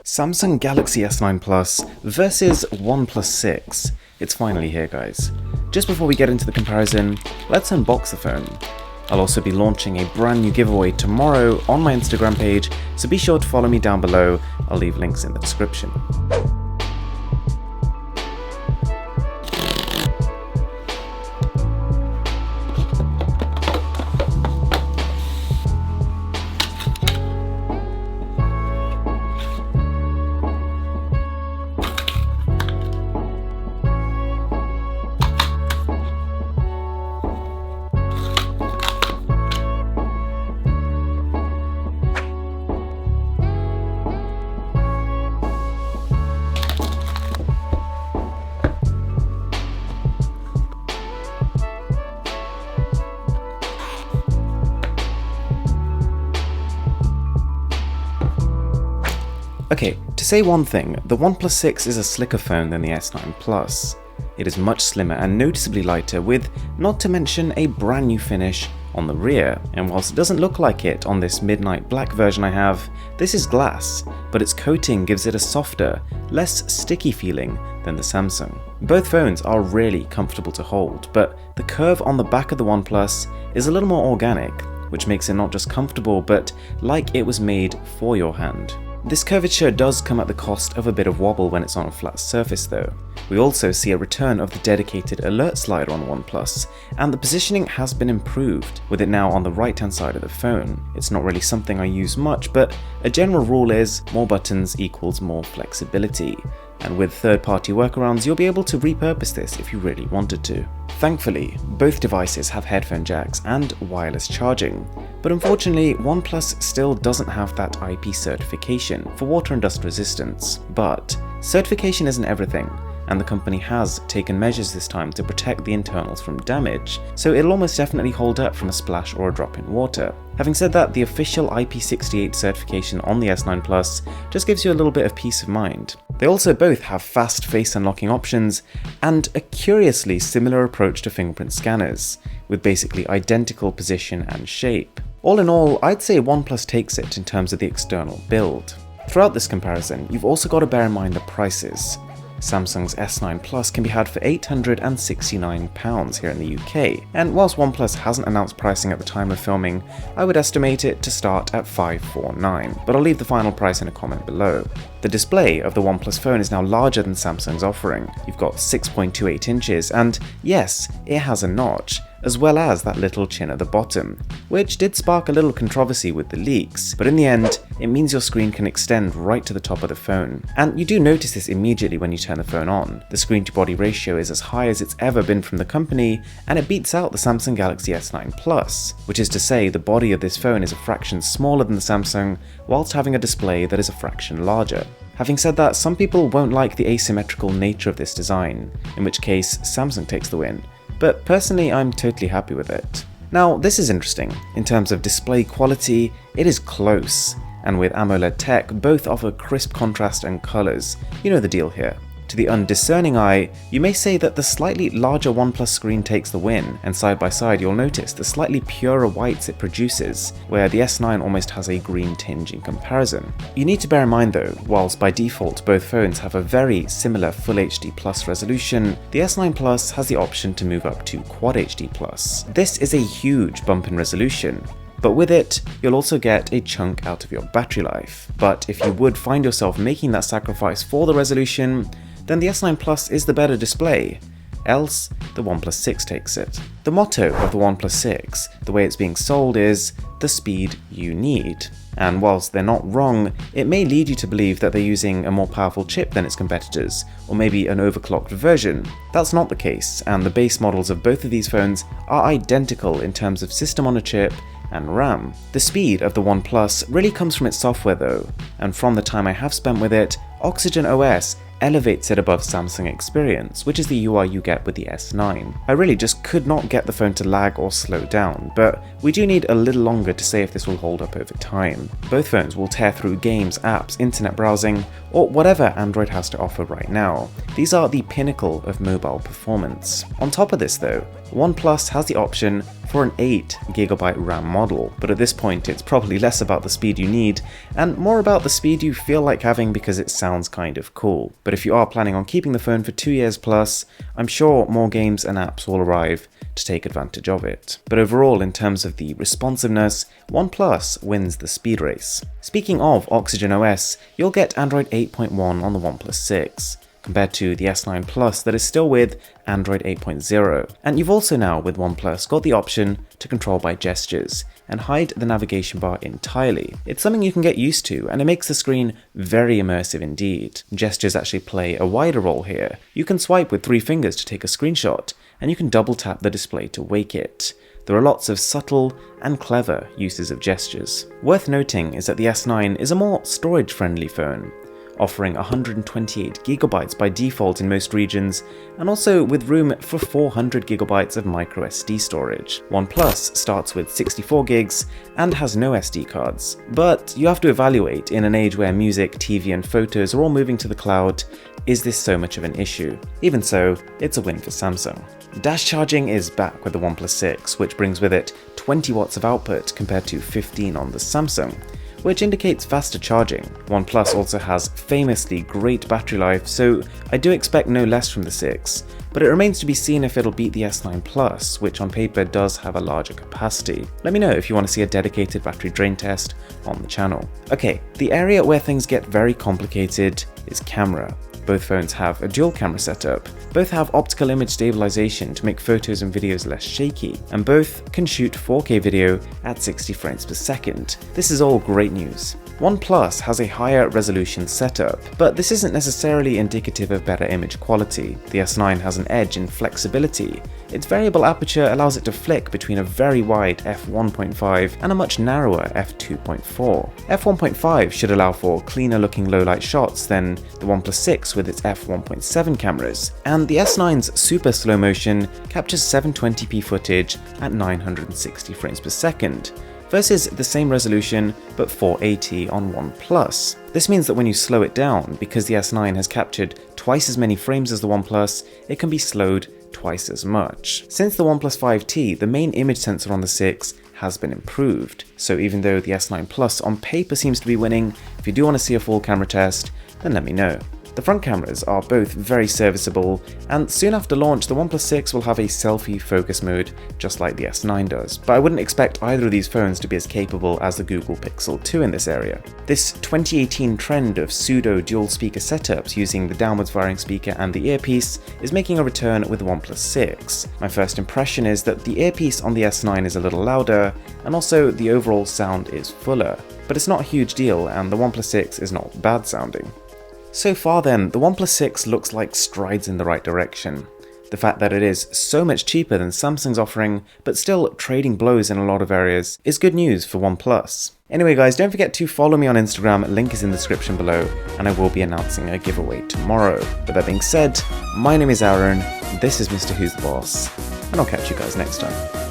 Samsung Galaxy S9 Plus versus OnePlus 6. It's finally here, guys. Just before we get into the comparison, let's unbox the phone. I'll also be launching a brand new giveaway tomorrow on my Instagram page, so be sure to follow me down below. I'll leave links in the description. Okay, to say one thing, the OnePlus 6 is a slicker phone than the S9 Plus. It is much slimmer and noticeably lighter, with not to mention a brand new finish on the rear, and whilst it doesn't look like it on this midnight black version I have, this is glass, but its coating gives it a softer, less sticky feeling than the Samsung. Both phones are really comfortable to hold, but the curve on the back of the OnePlus is a little more organic, which makes it not just comfortable, but like it was made for your hand. This curvature does come at the cost of a bit of wobble when it's on a flat surface though. We also see a return of the dedicated alert slider on OnePlus, and the positioning has been improved, with it now on the right hand side of the phone. It's not really something I use much, but a general rule is more buttons equals more flexibility. And with third-party workarounds, you'll be able to repurpose this if you really wanted to. Thankfully, both devices have headphone jacks and wireless charging, but unfortunately, OnePlus still doesn't have that IP certification for water and dust resistance. But certification isn't everything, and the company has taken measures this time to protect the internals from damage, so it'll almost definitely hold up from a splash or a drop in water. Having said that, the official IP68 certification on the S9 Plus just gives you a little bit of peace of mind. They also both have fast face unlocking options and a curiously similar approach to fingerprint scanners, with basically identical position and shape. All in all, I'd say OnePlus takes it in terms of the external build. Throughout this comparison, you've also got to bear in mind the prices. Samsung's S9 Plus can be had for £869 here in the UK, and whilst OnePlus hasn't announced pricing at the time of filming, I would estimate it to start at £549, but I'll leave the final price in a comment below. The display of the OnePlus phone is now larger than Samsung's offering. You've got 6.28 inches, and yes, it has a notch, as well as that little chin at the bottom, which did spark a little controversy with the leaks, but in the end, it means your screen can extend right to the top of the phone. And you do notice this immediately when you turn the phone on. The screen to body ratio is as high as it's ever been from the company, and it beats out the Samsung Galaxy S9 Plus, which is to say the body of this phone is a fraction smaller than the Samsung, whilst having a display that is a fraction larger. Having said that, some people won't like the asymmetrical nature of this design, in which case Samsung takes the win, but personally I'm totally happy with it. Now this is interesting. In terms of display quality, it is close, and with AMOLED tech, both offer crisp contrast and colours. You know the deal here. To the undiscerning eye, you may say that the slightly larger OnePlus screen takes the win, and side by side you'll notice the slightly purer whites it produces, where the S9 almost has a green tinge in comparison. You need to bear in mind though, whilst by default both phones have a very similar Full HD Plus resolution, the S9 Plus has the option to move up to Quad HD Plus. This is a huge bump in resolution, but with it, you'll also get a chunk out of your battery life. But if you would find yourself making that sacrifice for the resolution, then the S9 Plus is the better display, else the OnePlus 6 takes it. The motto of the OnePlus 6, the way it's being sold, is the speed you need. And whilst they're not wrong, it may lead you to believe that they're using a more powerful chip than its competitors, or maybe an overclocked version. That's not the case, and the base models of both of these phones are identical in terms of system on a chip and RAM. The speed of the OnePlus really comes from its software though, and from the time I have spent with it, Oxygen OS elevates it above Samsung Experience, which is the UI you get with the S9. I really just could not get the phone to lag or slow down, but we do need a little longer to say if this will hold up over time. Both phones will tear through games, apps, internet browsing, or whatever Android has to offer right now. These are the pinnacle of mobile performance. On top of this though, OnePlus has the option for an 8GB RAM model, but at this point it's probably less about the speed you need and more about the speed you feel like having because it sounds kind of cool. But if you are planning on keeping the phone for 2 years plus, I'm sure more games and apps will arrive to take advantage of it. But overall, in terms of the responsiveness, OnePlus wins the speed race. Speaking of Oxygen OS, you'll get Android 8.1 on the OnePlus 6. Compared to the S9 Plus that is still with Android 8.0. And you've also now, with OnePlus, got the option to control by gestures and hide the navigation bar entirely. It's something you can get used to, and it makes the screen very immersive indeed. Gestures actually play a wider role here. You can swipe with 3 fingers to take a screenshot, and you can double tap the display to wake it. There are lots of subtle and clever uses of gestures. Worth noting is that the S9 is a more storage-friendly phone, offering 128GB by default in most regions, and also with room for 400GB of microSD storage. OnePlus starts with 64GB and has no SD cards, but you have to evaluate, in an age where music, TV and photos are all moving to the cloud, is this so much of an issue? Even so, it's a win for Samsung. Dash charging is back with the OnePlus 6, which brings with it 20 watts of output compared to 15 on the Samsung, which indicates faster charging. OnePlus also has famously great battery life, so I do expect no less from the 6, but it remains to be seen if it'll beat the S9 Plus, which on paper does have a larger capacity. Let me know if you want to see a dedicated battery drain test on the channel. Okay, the area where things get very complicated is camera. Both phones have a dual camera setup, both have optical image stabilization to make photos and videos less shaky, and both can shoot 4K video at 60 frames per second. This is all great news. OnePlus has a higher resolution setup, but this isn't necessarily indicative of better image quality. The S9 has an edge in flexibility. Its variable aperture allows it to flick between a very wide f1.5 and a much narrower f2.4. f1.5 should allow for cleaner looking low light shots than the OnePlus 6 with its f1.7 cameras, and the S9's super slow motion captures 720p footage at 960 frames per second, versus the same resolution but 480 on OnePlus. This means that when you slow it down, because the S9 has captured twice as many frames as the OnePlus, it can be slowed twice as much. Since the OnePlus 5T, the main image sensor on the 6 has been improved, so even though the S9 Plus on paper seems to be winning, if you do want to see a full camera test, then let me know. The front cameras are both very serviceable, and soon after launch the OnePlus 6 will have a Selfie Focus mode just like the S9 does, but I wouldn't expect either of these phones to be as capable as the Google Pixel 2 in this area. This 2018 trend of pseudo dual speaker setups using the downwards firing speaker and the earpiece is making a return with the OnePlus 6. My first impression is that the earpiece on the S9 is a little louder, and also the overall sound is fuller, but it's not a huge deal and the OnePlus 6 is not bad sounding. So far then, the OnePlus 6 looks like strides in the right direction. The fact that it is so much cheaper than Samsung's offering, but still trading blows in a lot of areas, is good news for OnePlus. Anyway guys, don't forget to follow me on Instagram, link is in the description below, and I will be announcing a giveaway tomorrow. But that being said, my name is Aaron, this is Mr. Who's the Boss, and I'll catch you guys next time.